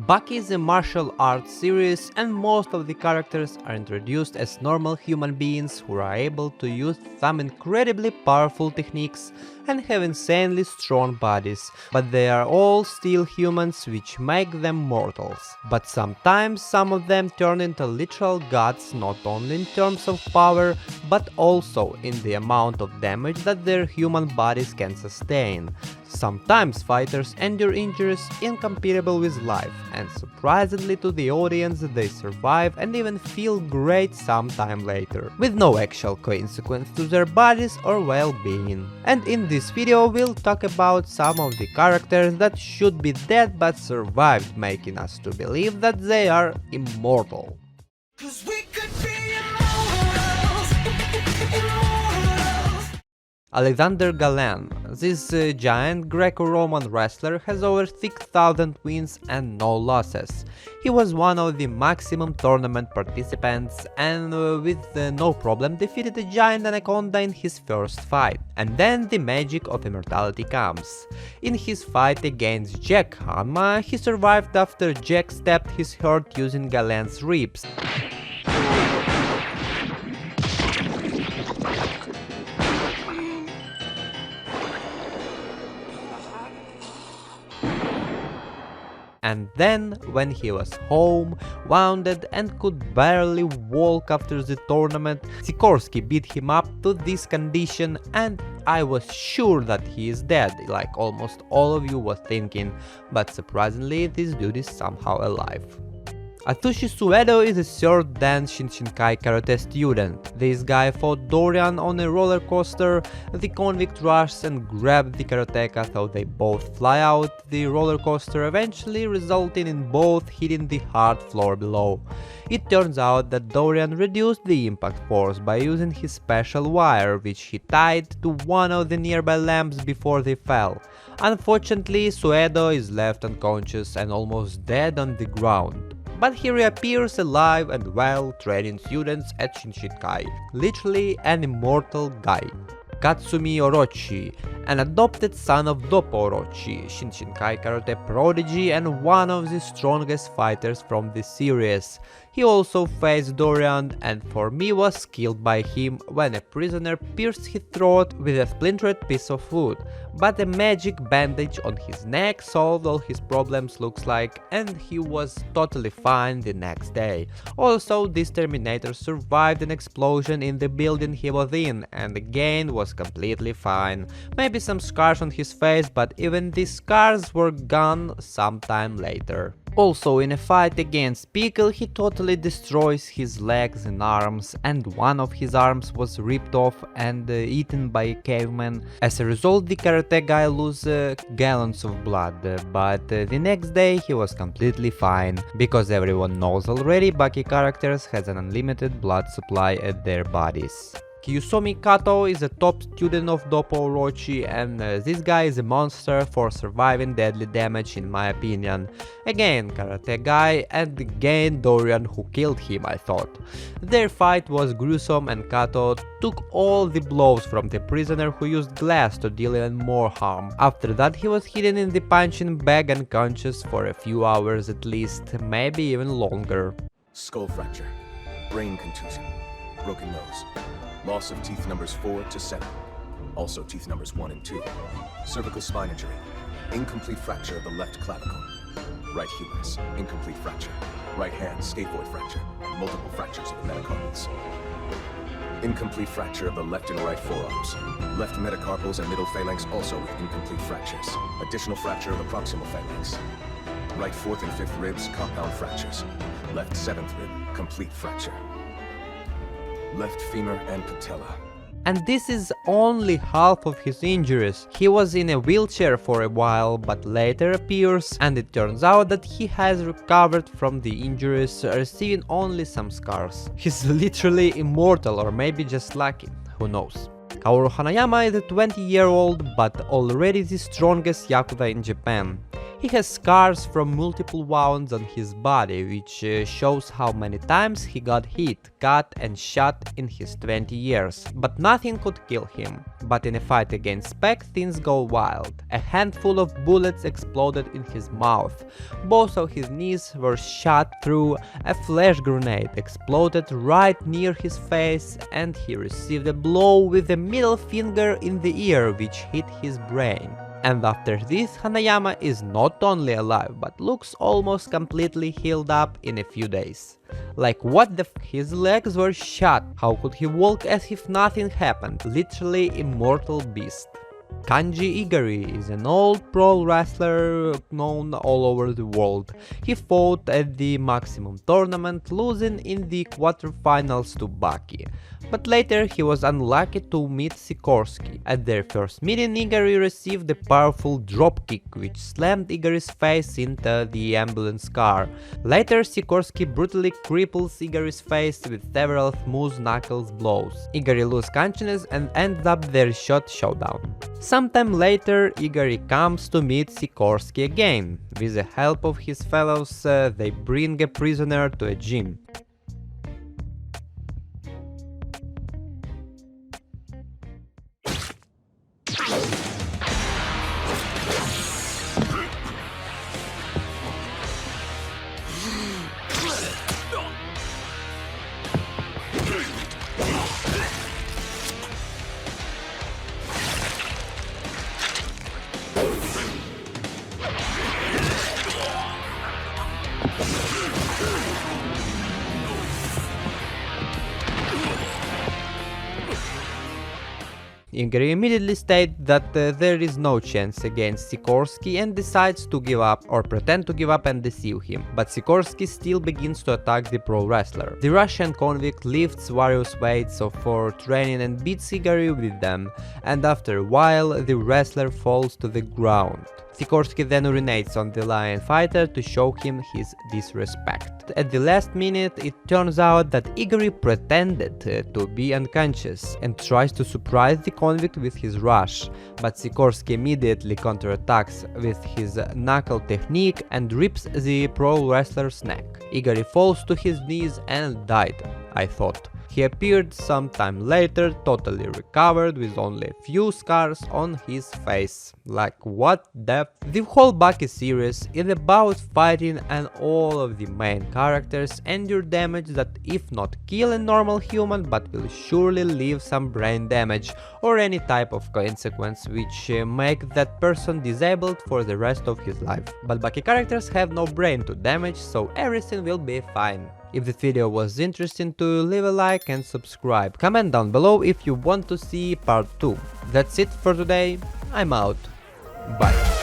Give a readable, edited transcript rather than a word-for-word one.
Baki is a martial arts series and most of the characters are introduced as normal human beings who are able to use some incredibly powerful techniques and have insanely strong bodies, but they are all still humans, which make them mortals. But sometimes some of them turn into literal gods, not only in terms of power, but also in the amount of damage that their human bodies can sustain. Sometimes fighters endure injuries incomparable with life, and surprisingly to the audience they survive and even feel great sometime later, with no actual consequence to their bodies or well-being. And in this video we'll talk about some of the characters that should be dead but survived, making us to believe that they are immortal. Alexander Galan. This giant Greco-Roman wrestler has over 6,000 wins and no losses. He was one of the maximum tournament participants and with no problem defeated a giant anaconda in his first fight. And then the magic of immortality comes. In his fight against Jack Hanma, he survived after Jack stabbed his heart using Galan's ribs. And then, when he was home, wounded and could barely walk after the tournament, Sikorsky beat him up to this condition and I was sure that he is dead, like almost all of you were thinking, but surprisingly this dude is somehow alive. Atsushi Suedo is a 3rd dan Shinshinkai karate student. This guy fought Dorian on a roller coaster, the convict rushed and grabbed the karateka so they both fly out the roller coaster, eventually resulting in both hitting the hard floor below. It turns out that Dorian reduced the impact force by using his special wire, which he tied to one of the nearby lamps before they fell. Unfortunately, Suedo is left unconscious and almost dead on the ground. But he reappears alive and well, training students at Shinshinkai. Literally an immortal guy. Katsumi Orochi, an adopted son of Doppo Orochi, Shinshinkai karate prodigy and one of the strongest fighters from the series. He also faced Dorian and for me was killed by him when a prisoner pierced his throat with a splintered piece of wood, but a magic bandage on his neck solved all his problems looks like, and he was totally fine the next day. Also, this Terminator survived an explosion in the building he was in and again was completely fine. Maybe some scars on his face, but even these scars were gone sometime later. Also, in a fight against Pickle, he totally destroys his legs and arms, and one of his arms was ripped off and eaten by a caveman. As a result, the karate guy loses gallons of blood, but the next day he was completely fine, because everyone knows already Baki characters has an unlimited blood supply at their bodies. Kiyosumi Kato is a top student of Doppo Orochi and this guy is a monster for surviving deadly damage in my opinion. Again karate guy and again Dorian who killed him, I thought. Their fight was gruesome and Kato took all the blows from the prisoner who used glass to deal even more harm. After that he was hidden in the punching bag unconscious for a few hours at least, maybe even longer. Skull fracture, brain contusion, broken nose. Loss of teeth numbers 4 to 7. Also teeth numbers 1 and 2. Cervical spine injury. Incomplete fracture of the left clavicle. Right humerus. Incomplete fracture. Right hand scaphoid fracture. Multiple fractures of the metacarpals. Incomplete fracture of the left and right forearms. Left metacarpals and middle phalanx also with incomplete fractures. Additional fracture of the proximal phalanx. Right 4th and 5th ribs compound fractures. Left 7th rib complete fracture. Left femur and patella. And this is only half of his injuries. He was in a wheelchair for a while, but later appears and it turns out that he has recovered from the injuries, receiving only some scars. He's literally immortal or maybe just lucky, who knows. Kaoru Hanayama is a 20-year-old but already the strongest Yakuza in Japan. He has scars from multiple wounds on his body, which shows how many times he got hit, cut and shot in his 20 years. But nothing could kill him. But in a fight against Spec, things go wild. A handful of bullets exploded in his mouth. Both of his knees were shot through. A flash grenade exploded right near his face, and he received a blow with the middle finger in the ear, which hit his brain. And after this, Hanayama is not only alive, but looks almost completely healed up in a few days. Like what the f, his legs were shot, how could he walk as if nothing happened? Literally immortal beast. Kanji Igari is an old pro wrestler known all over the world. He fought at the Maximum tournament, losing in the quarterfinals to Baki. But later he was unlucky to meet Sikorsky. At their first meeting, Igari received a powerful dropkick which slammed Igari's face into the ambulance car. Later Sikorsky brutally cripples Igari's face with several smooth knuckles blows. Igari loses consciousness and ends up their shot showdown. Sometime later, Igari comes to meet Sikorsky again. With the help of his fellows, they bring a prisoner to a gym. Igari immediately states that there is no chance against Sikorsky and decides to give up or pretend to give up and deceive him, but Sikorsky still begins to attack the pro wrestler. The Russian convict lifts various weights for training and beats Igari with them, and after a while the wrestler falls to the ground. Sikorsky then urinates on the lion fighter to show him his disrespect. At the last minute, it turns out that Igari pretended to be unconscious and tries to surprise the convict with his rush, but Sikorsky immediately counterattacks with his knuckle technique and rips the pro wrestler's neck. Igari falls to his knees and died, I thought. He appeared sometime later, totally recovered, with only a few scars on his face. Like what the f? The whole Baki series is about fighting, and all of the main characters endure damage that if not kill a normal human, but will surely leave some brain damage or any type of consequence which make that person disabled for the rest of his life. But Baki characters have no brain to damage, so everything will be fine. If this video was interesting, to leave a like and subscribe. Comment down below if you want to see part 2. That's it for today. I'm out. Bye.